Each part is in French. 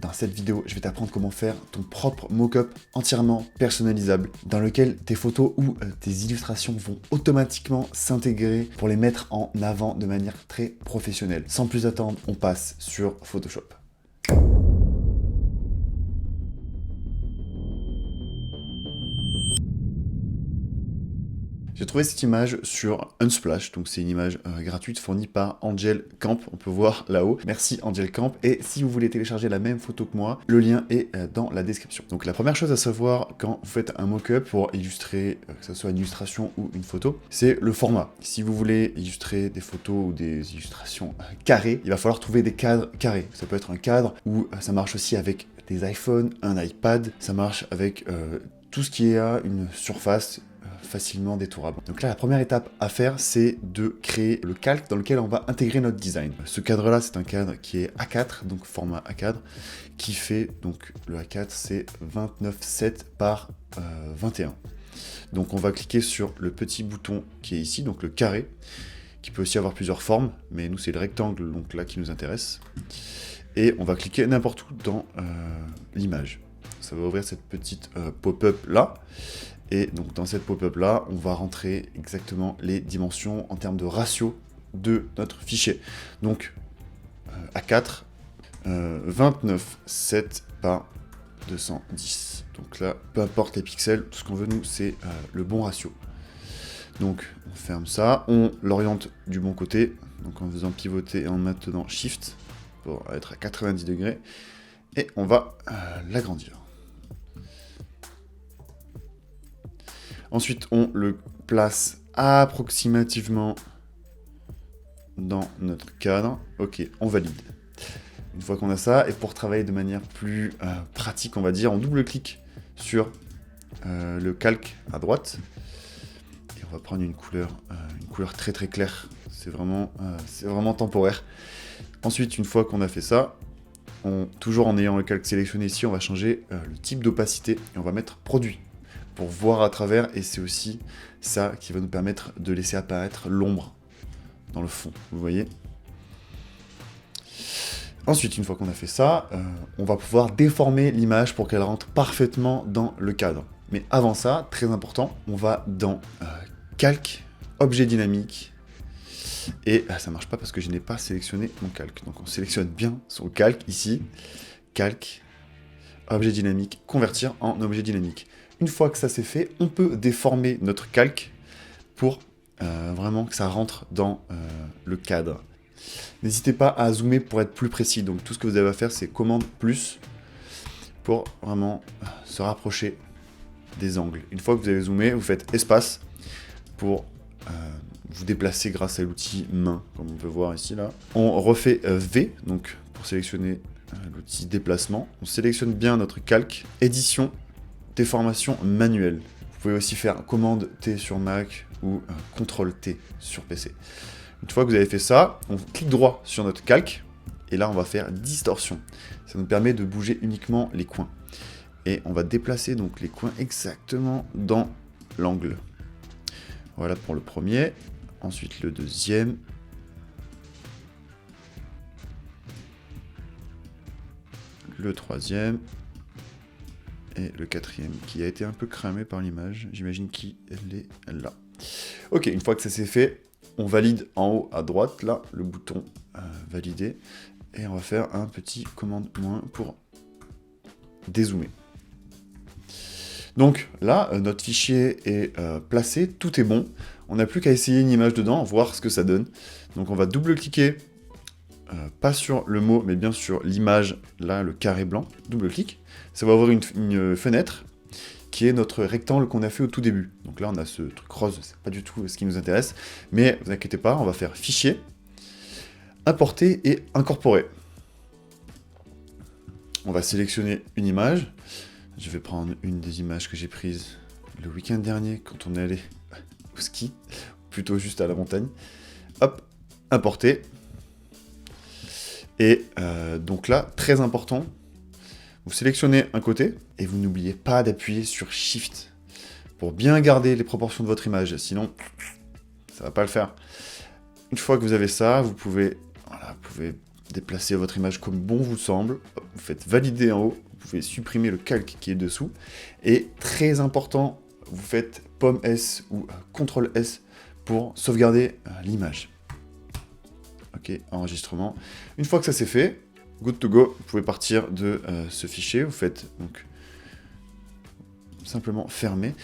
Dans cette vidéo, je vais t'apprendre comment faire ton propre mock-up entièrement personnalisable dans lequel tes photos ou tes illustrations vont automatiquement s'intégrer pour les mettre en avant de manière très professionnelle. Sans plus attendre, on passe sur Photoshop. J'ai trouvé cette image sur Unsplash, donc c'est une image gratuite fournie par Angel Camp, on peut voir là-haut. Merci Angel Camp, et si vous voulez télécharger la même photo que moi, le lien est dans la description. Donc la première chose à savoir quand vous faites un mock-up pour illustrer, que ce soit une illustration ou une photo, c'est le format. Si vous voulez illustrer des photos ou des illustrations carrées, il va falloir trouver des cadres carrés. Ça peut être un cadre ou ça marche aussi avec des iPhones, un iPad, ça marche avec tout ce qui a une surface facilement détourable. Donc là, la première étape à faire, c'est de créer le calque dans lequel on va intégrer notre design. Ce cadre-là, c'est un cadre qui est A4, donc format A4, qui fait, donc le A4, c'est 29,7 par 21. Donc on va cliquer sur le petit bouton qui est ici, donc le carré, qui peut aussi avoir plusieurs formes, mais nous, c'est le rectangle, donc là, qui nous intéresse. Et on va cliquer n'importe où dans l'image. Ça va ouvrir cette petite pop-up là. Et donc dans cette pop-up là, on va rentrer exactement les dimensions en termes de ratio de notre fichier. Donc A4, 29,7 par 210. Donc là, peu importe les pixels, tout ce qu'on veut nous, c'est le bon ratio. Donc on ferme ça, on l'oriente du bon côté, donc en faisant pivoter et en maintenant Shift pour être à 90 degrés. Et on va l'agrandir. Ensuite, on le place approximativement dans notre cadre. Ok, on valide. Une fois qu'on a ça, et pour travailler de manière plus pratique, on va dire, on double-clique sur le calque à droite. Et on va prendre une couleur très très claire. C'est vraiment temporaire. Ensuite, une fois qu'on a fait ça, toujours en ayant le calque sélectionné ici, on va changer le type d'opacité et on va mettre produit pour voir à travers, et c'est aussi ça qui va nous permettre de laisser apparaître l'ombre dans le fond, vous voyez. Ensuite, une fois qu'on a fait ça, on va pouvoir déformer l'image pour qu'elle rentre parfaitement dans le cadre. Mais avant ça, très important, on va dans calque, objet dynamique, et ça marche pas parce que je n'ai pas sélectionné mon calque. Donc on sélectionne bien son calque ici, calque, objet dynamique, convertir en objet dynamique. Une fois que ça c'est fait, on peut déformer notre calque pour vraiment que ça rentre dans le cadre. N'hésitez pas à zoomer pour être plus précis. Donc tout ce que vous avez à faire, c'est commande plus pour vraiment se rapprocher des angles. Une fois que vous avez zoomé, vous faites espace pour vous déplacer grâce à l'outil main, comme on peut voir ici là. On refait V, donc pour sélectionner l'outil déplacement. On sélectionne bien notre calque, édition, déformation manuelle. Vous pouvez aussi faire commande T sur Mac ou CTRL T sur PC. Une fois que vous avez fait ça, on clique droit sur notre calque et là on va faire distorsion. Ça nous permet de bouger uniquement les coins. Et on va déplacer donc les coins exactement dans l'angle. Voilà pour le premier. Ensuite le deuxième. Le troisième. Et le quatrième, qui a été un peu cramé par l'image. J'imagine qu'il est là. Ok, une fois que ça c'est fait, on valide en haut à droite, là, le bouton valider. Et on va faire un petit commande moins pour dézoomer. Donc là, notre fichier est placé, tout est bon. On n'a plus qu'à essayer une image dedans, voir ce que ça donne. Donc on va double-cliquer, pas sur le mot, mais bien sur l'image, là, le carré blanc. Double-clic. Ça va ouvrir une fenêtre qui est notre rectangle qu'on a fait au tout début. Donc là, on a ce truc rose, c'est pas du tout ce qui nous intéresse. Mais vous inquiétez pas, on va faire Fichier, Importer et Incorporer. On va sélectionner une image. Je vais prendre une des images que j'ai prises le week-end dernier, quand on est allé au ski, plutôt juste à la montagne. Hop, Importer. Et donc là, très important, vous sélectionnez un côté et vous n'oubliez pas d'appuyer sur Shift pour bien garder les proportions de votre image, sinon ça va pas le faire. Une fois que vous avez ça, vous pouvez déplacer votre image comme bon vous semble. vous faites valider en haut, vous pouvez supprimer le calque qui est dessous, et très important, vous faites pomme S ou CTRL S pour sauvegarder l'image. Ok, enregistrement. Une fois que ça c'est fait, good to go, vous pouvez partir de ce fichier, vous faites donc simplement fermer,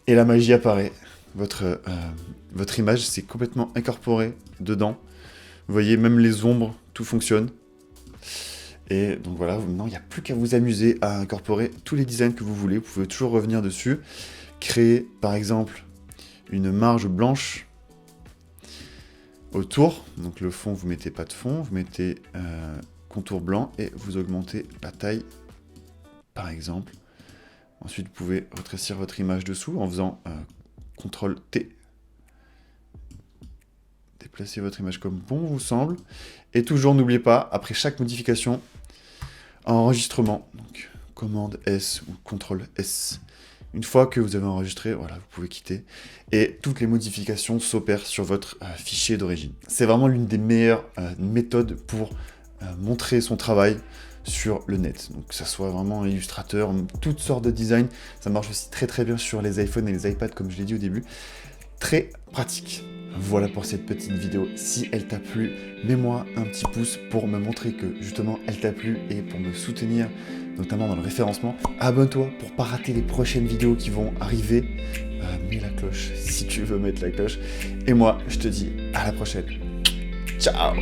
et la magie apparaît. Votre image s'est complètement incorporée dedans. Vous voyez, même les ombres, tout fonctionne. Et donc voilà, maintenant il n'y a plus qu'à vous amuser à incorporer tous les designs que vous voulez. Vous pouvez toujours revenir dessus, créer par exemple une marge blanche autour. Donc le fond, vous mettez pas de fond, vous mettez contour blanc et vous augmentez la taille par exemple. Ensuite, vous pouvez rétrécir votre image dessous en faisant CTRL T. Déplacez votre image comme bon vous semble. Et toujours, n'oubliez pas, après chaque modification, enregistrement. Donc, commande S ou CTRL S. Une fois que vous avez enregistré, voilà, vous pouvez quitter. Et toutes les modifications s'opèrent sur votre fichier d'origine. C'est vraiment l'une des meilleures méthodes pour montrer son travail sur le net. Donc que ça soit vraiment un illustrateur, toutes sortes de designs. Ça marche aussi très très bien sur les iPhones et les iPads, comme je l'ai dit au début. Très pratique. Voilà pour cette petite vidéo. Si elle t'a plu, mets-moi un petit pouce pour me montrer que justement elle t'a plu et pour me soutenir, notamment dans le référencement. Abonne-toi pour pas rater les prochaines vidéos qui vont arriver. Mets la cloche si tu veux mettre la cloche. Et moi, je te dis à la prochaine. Ciao!